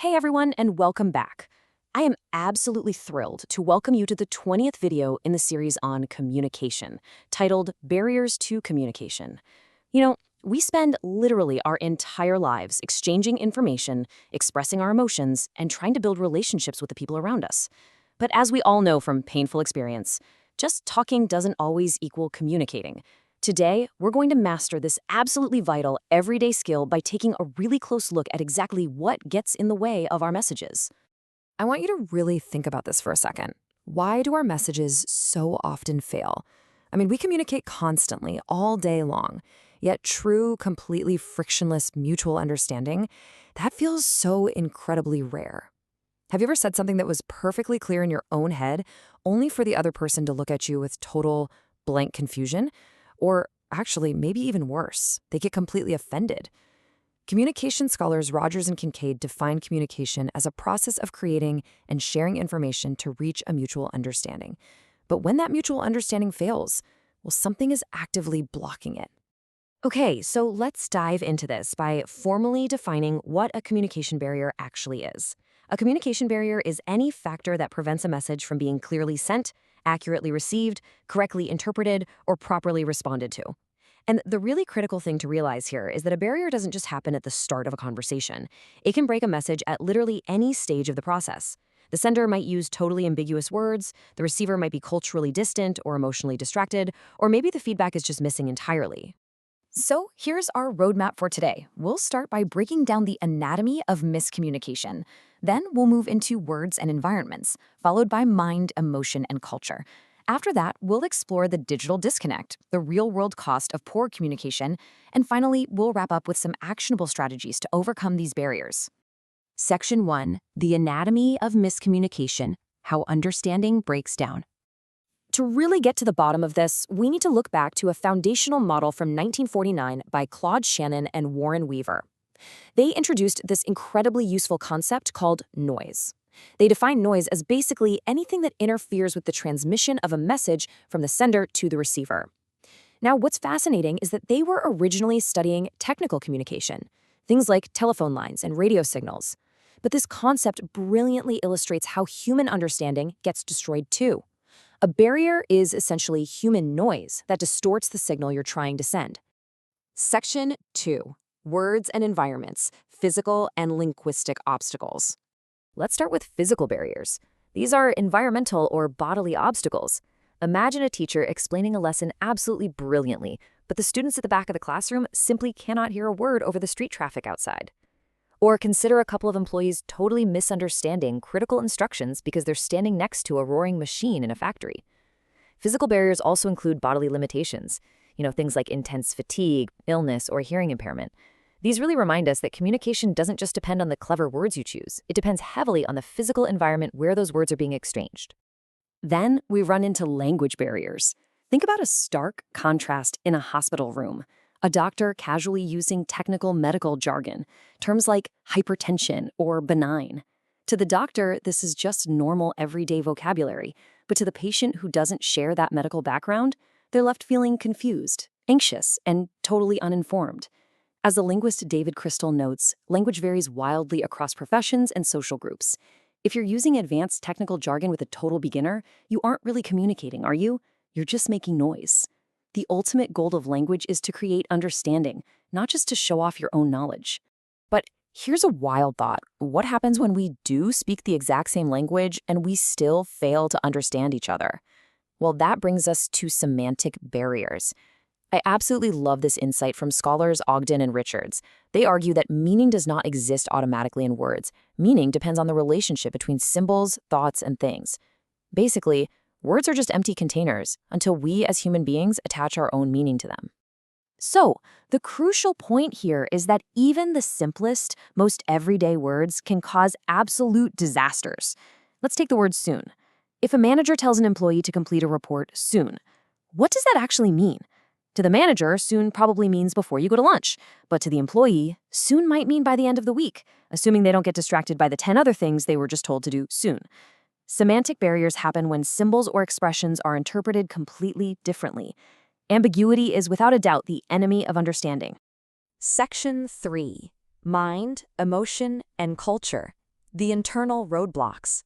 Hey everyone, and welcome back. I am absolutely thrilled to welcome you to the 20th video in the series on communication, titled Barriers to Communication. We spend literally our entire lives exchanging information, expressing our emotions, and trying to build relationships with the people around us. But as we all know from painful experience, just talking doesn't always equal communicating. Today, we're going to master this absolutely vital, everyday skill by taking a really close look at exactly what gets in the way of our messages. I want you to really think about this for a second. Why do our messages so often fail? We communicate constantly, all day long, yet true, completely frictionless mutual understanding, that feels so incredibly rare. Have you ever said something that was perfectly clear in your own head, only for the other person to look at you with total blank confusion? Or actually, maybe even worse, they get completely offended. Communication scholars Rogers and Kincaid define communication as a process of creating and sharing information to reach a mutual understanding. But when that mutual understanding fails, well, something is actively blocking it. Okay, so let's dive into this by formally defining what a communication barrier actually is. A communication barrier is any factor that prevents a message from being clearly sent, accurately received, correctly interpreted, or properly responded to. And the really critical thing to realize here is that a barrier doesn't just happen at the start of a conversation. It can break a message at literally any stage of the process. The sender might use totally ambiguous words, the receiver might be culturally distant or emotionally distracted, or maybe the feedback is just missing entirely. So here's our roadmap for today. We'll start by breaking down the anatomy of miscommunication. Then we'll move into words and environments, followed by mind, emotion, and culture. After that, we'll explore the digital disconnect, the real-world cost of poor communication, and finally, we'll wrap up with some actionable strategies to overcome these barriers. Section 1. The anatomy of miscommunication, how understanding breaks down. To really get to the bottom of this, we need to look back to a foundational model from 1949 by Claude Shannon and Warren Weaver. They introduced this incredibly useful concept called noise. They define noise as basically anything that interferes with the transmission of a message from the sender to the receiver. Now, what's fascinating is that they were originally studying technical communication, things like telephone lines and radio signals. But this concept brilliantly illustrates how human understanding gets destroyed too. A barrier is essentially human noise that distorts the signal you're trying to send. Section 2. Words and environments, physical and linguistic obstacles. Let's start with physical barriers. These are environmental or bodily obstacles. Imagine a teacher explaining a lesson absolutely brilliantly, but the students at the back of the classroom simply cannot hear a word over the street traffic outside. Or consider a couple of employees totally misunderstanding critical instructions because they're standing next to a roaring machine in a factory. Physical barriers also include bodily limitations, things like intense fatigue, illness, or hearing impairment. These really remind us that communication doesn't just depend on the clever words you choose. It depends heavily on the physical environment where those words are being exchanged. Then we run into language barriers. Think about a stark contrast in a hospital room. A doctor casually using technical medical jargon, terms like hypertension or benign. To the doctor, this is just normal everyday vocabulary, but to the patient who doesn't share that medical background, they're left feeling confused, anxious, and totally uninformed. As the linguist David Crystal notes, language varies wildly across professions and social groups. If you're using advanced technical jargon with a total beginner, you aren't really communicating, are you? You're just making noise. The ultimate goal of language is to create understanding, not just to show off your own knowledge. But here's a wild thought. What happens when we do speak the exact same language and we still fail to understand each other? Well, that brings us to semantic barriers. I absolutely love this insight from scholars Ogden and Richards. They argue that meaning does not exist automatically in words. Meaning depends on the relationship between symbols, thoughts, and things. Basically, words are just empty containers until we as human beings attach our own meaning to them. So, the crucial point here is that even the simplest, most everyday words can cause absolute disasters. Let's take the word soon. If a manager tells an employee to complete a report soon, what does that actually mean? To the manager, soon probably means before you go to lunch. But to the employee, soon might mean by the end of the week, assuming they don't get distracted by the 10 other things they were just told to do soon. Semantic barriers happen when symbols or expressions are interpreted completely differently. Ambiguity is without a doubt the enemy of understanding. Section 3. Mind, emotion, and culture. The internal roadblocks.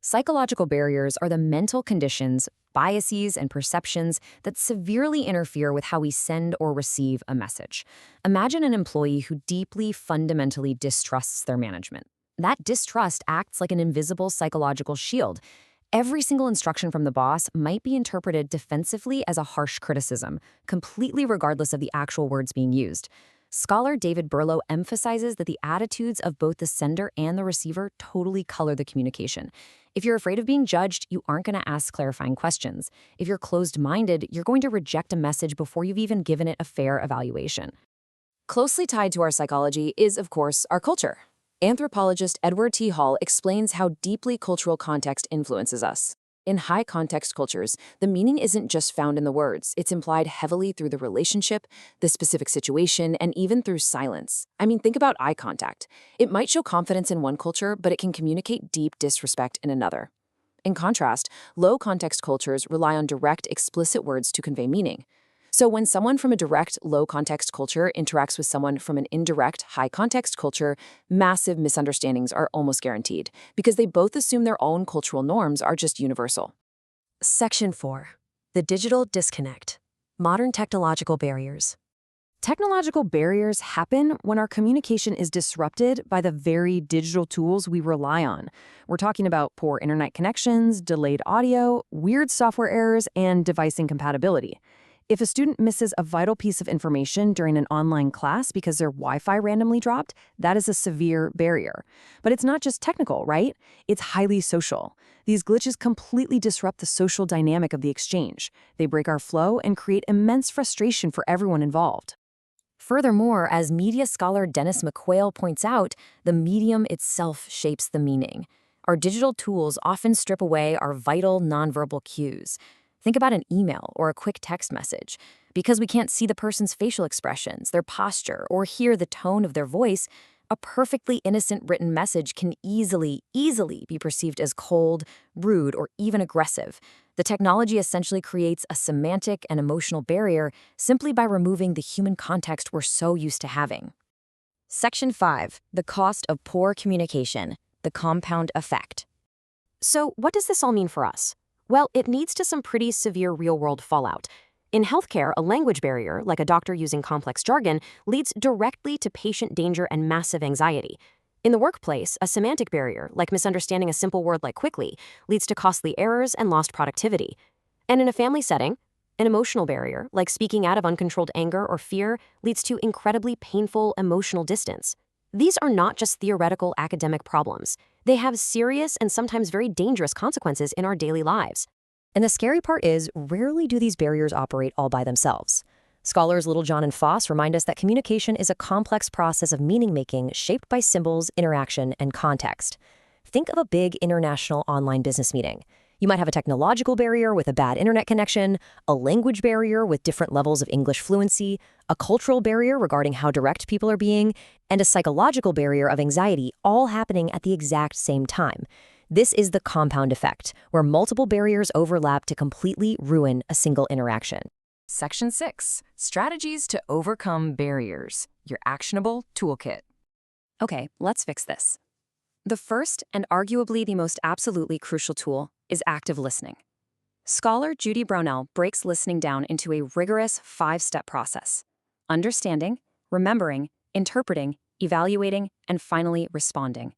Psychological barriers are the mental conditions, biases, and perceptions that severely interfere with how we send or receive a message. Imagine an employee who deeply, fundamentally distrusts their management. That distrust acts like an invisible psychological shield. Every single instruction from the boss might be interpreted defensively as a harsh criticism, completely regardless of the actual words being used. Scholar David Berlow emphasizes that the attitudes of both the sender and the receiver totally color the communication. If you're afraid of being judged, you aren't going to ask clarifying questions. If you're closed-minded, you're going to reject a message before you've even given it a fair evaluation. Closely tied to our psychology is, of course, our culture. Anthropologist Edward T. Hall explains how deeply cultural context influences us. In high-context cultures, the meaning isn't just found in the words. It's implied heavily through the relationship, the specific situation, and even through silence. I mean, think about eye contact. It might show confidence in one culture, but it can communicate deep disrespect in another. In contrast, low-context cultures rely on direct, explicit words to convey meaning. So when someone from a direct, low-context culture interacts with someone from an indirect, high-context culture, massive misunderstandings are almost guaranteed, because they both assume their own cultural norms are just universal. Section 4. The digital disconnect. Modern technological barriers. Technological barriers happen when our communication is disrupted by the very digital tools we rely on. We're talking about poor internet connections, delayed audio, weird software errors, and device incompatibility. If a student misses a vital piece of information during an online class because their Wi-Fi randomly dropped, that is a severe barrier. But it's not just technical, right? It's highly social. These glitches completely disrupt the social dynamic of the exchange. They break our flow and create immense frustration for everyone involved. Furthermore, as media scholar Dennis McQuail points out, the medium itself shapes the meaning. Our digital tools often strip away our vital nonverbal cues. Think about an email or a quick text message. Because we can't see the person's facial expressions, their posture, or hear the tone of their voice, a perfectly innocent written message can easily be perceived as cold, rude, or even aggressive. The technology essentially creates a semantic and emotional barrier simply by removing the human context we're so used to having. Section 5. The cost of poor communication, the compound effect. So what does this all mean for us? Well, it leads to some pretty severe real-world fallout. In healthcare, a language barrier, like a doctor using complex jargon, leads directly to patient danger and massive anxiety. In the workplace, a semantic barrier, like misunderstanding a simple word like quickly, leads to costly errors and lost productivity. And in a family setting, an emotional barrier, like speaking out of uncontrolled anger or fear, leads to incredibly painful emotional distance. These are not just theoretical academic problems. They have serious and sometimes very dangerous consequences in our daily lives. And the scary part is, rarely do these barriers operate all by themselves. Scholars Littlejohn and Foss remind us that communication is a complex process of meaning-making shaped by symbols, interaction, and context. Think of a big international online business meeting. You might have a technological barrier with a bad internet connection, a language barrier with different levels of English fluency, a cultural barrier regarding how direct people are being, and a psychological barrier of anxiety, all happening at the exact same time. This is the compound effect, where multiple barriers overlap to completely ruin a single interaction. Section 6. Strategies to overcome barriers. Your actionable toolkit. Okay, let's fix this. The first, and arguably the most absolutely crucial tool, is active listening. Scholar Judy Brownell breaks listening down into a rigorous 5-step process: understanding, remembering, interpreting, evaluating, and finally responding.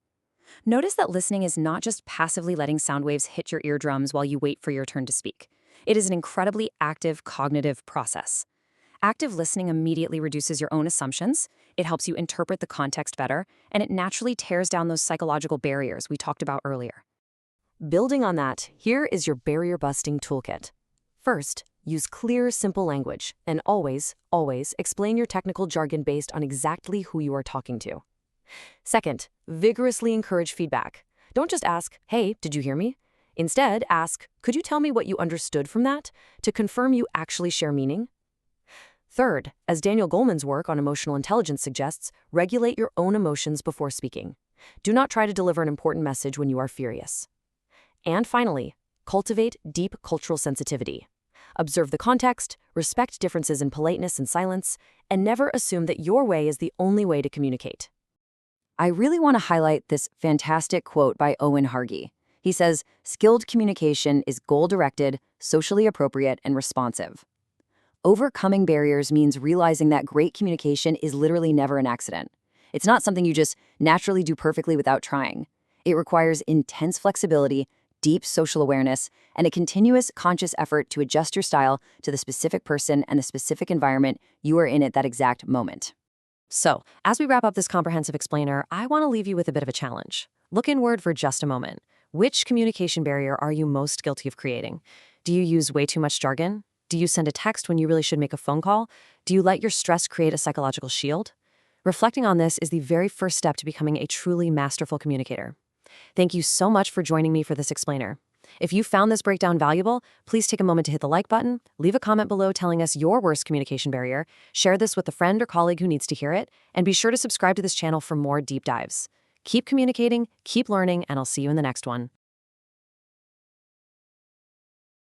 Notice that listening is not just passively letting sound waves hit your eardrums while you wait for your turn to speak. It is an incredibly active cognitive process. Active listening immediately reduces your own assumptions, it helps you interpret the context better, and it naturally tears down those psychological barriers we talked about earlier. Building on that, here is your barrier-busting toolkit. First, use clear, simple language, and always explain your technical jargon based on exactly who you are talking to. Second, vigorously encourage feedback. Don't just ask, "Hey, did you hear me?" Instead, ask, "Could you tell me what you understood from that?" to confirm you actually share meaning. Third, as Daniel Goleman's work on emotional intelligence suggests, regulate your own emotions before speaking. Do not try to deliver an important message when you are furious. And finally, cultivate deep cultural sensitivity. Observe the context, respect differences in politeness and silence, and never assume that your way is the only way to communicate. I really want to highlight this fantastic quote by Owen Hargy. He says, "Skilled communication is goal-directed, socially appropriate, and responsive." Overcoming barriers means realizing that great communication is literally never an accident. It's not something you just naturally do perfectly without trying. It requires intense flexibility, deep social awareness, and a continuous conscious effort to adjust your style to the specific person and the specific environment you are in at that exact moment. So, as we wrap up this comprehensive explainer, I want to leave you with a bit of a challenge. Look inward for just a moment. Which communication barrier are you most guilty of creating? Do you use way too much jargon? Do you send a text when you really should make a phone call? Do you let your stress create a psychological shield? Reflecting on this is the very first step to becoming a truly masterful communicator. Thank you so much for joining me for this explainer. If you found this breakdown valuable, please take a moment to hit the like button, leave a comment below telling us your worst communication barrier, share this with a friend or colleague who needs to hear it, and be sure to subscribe to this channel for more deep dives. Keep communicating, keep learning, and I'll see you in the next one.